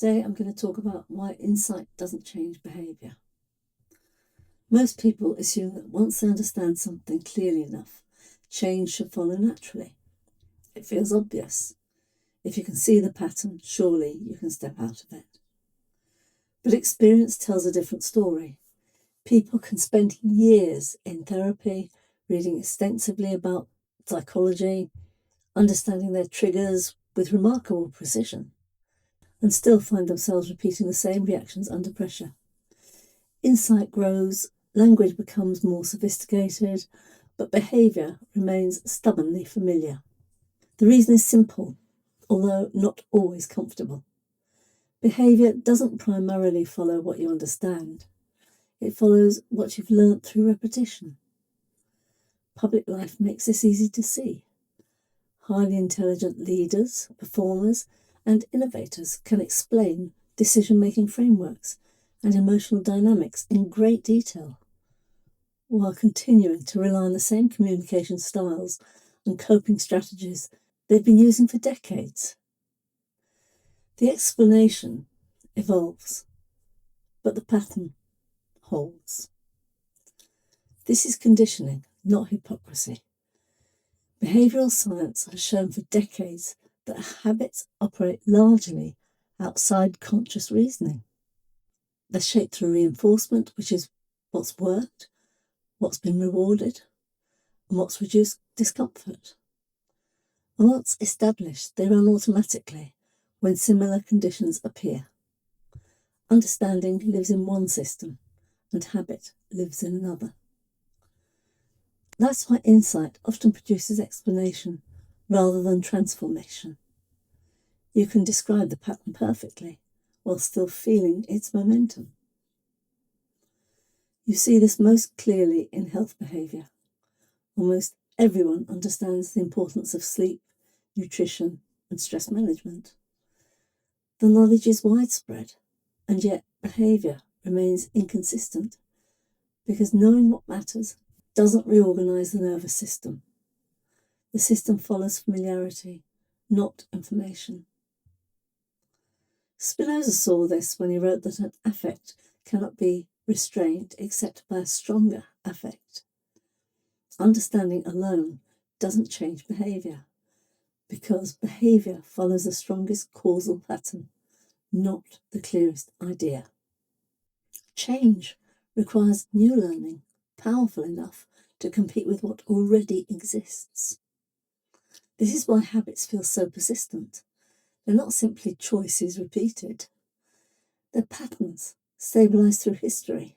Today I'm going to talk about why insight doesn't change behaviour. Most people assume that once they understand something clearly enough, change should follow naturally. It feels obvious. If you can see the pattern, surely you can step out of it. But experience tells a different story. People can spend years in therapy, reading extensively about psychology, understanding their triggers with remarkable precision, and still find themselves repeating the same reactions under pressure. Insight grows, language becomes more sophisticated, but behaviour remains stubbornly familiar. The reason is simple, although not always comfortable. Behaviour doesn't primarily follow what you understand. It follows what you've learnt through repetition. Public life makes this easy to see. Highly intelligent leaders, performers, and innovators can explain decision-making frameworks and emotional dynamics in great detail, while continuing to rely on the same communication styles and coping strategies they've been using for decades. The explanation evolves, but the pattern holds. This is conditioning, not hypocrisy. Behavioural science has shown for decades that habits operate largely outside conscious reasoning. They're shaped through reinforcement, which is what's worked, what's been rewarded, and what's reduced discomfort. And once established, they run automatically when similar conditions appear. Understanding lives in one system, and habit lives in another. That's why insight often produces explanation rather than transformation. You can describe the pattern perfectly while still feeling its momentum. You see this most clearly in health behaviour. Almost everyone understands the importance of sleep, nutrition, and stress management. The knowledge is widespread, and yet behaviour remains inconsistent because knowing what matters doesn't reorganise the nervous system. The system follows familiarity, not information. Spinoza saw this when he wrote that an affect cannot be restrained except by a stronger affect. Understanding alone doesn't change behaviour, because behaviour follows the strongest causal pattern, not the clearest idea. Change requires new learning, powerful enough to compete with what already exists. This is why habits feel so persistent. They're not simply choices repeated. They're patterns stabilised through history.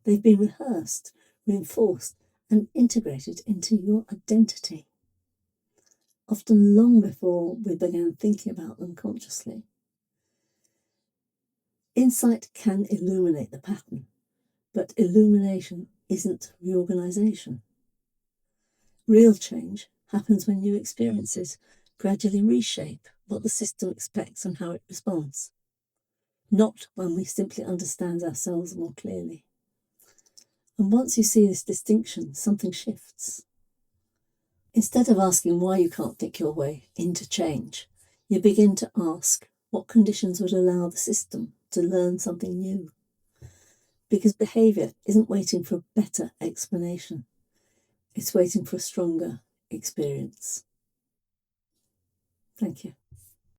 They've been rehearsed, reinforced, and integrated into your identity, often long before we began thinking about them consciously. Insight can illuminate the pattern, but illumination isn't reorganisation. Real change happens when new experiences gradually reshape what the system expects and how it responds, not when we simply understand ourselves more clearly. And once you see this distinction, something shifts. Instead of asking why you can't think your way into change, you begin to ask what conditions would allow the system to learn something new. Because behaviour isn't waiting for a better explanation. It's waiting for a stronger experience. Thank you.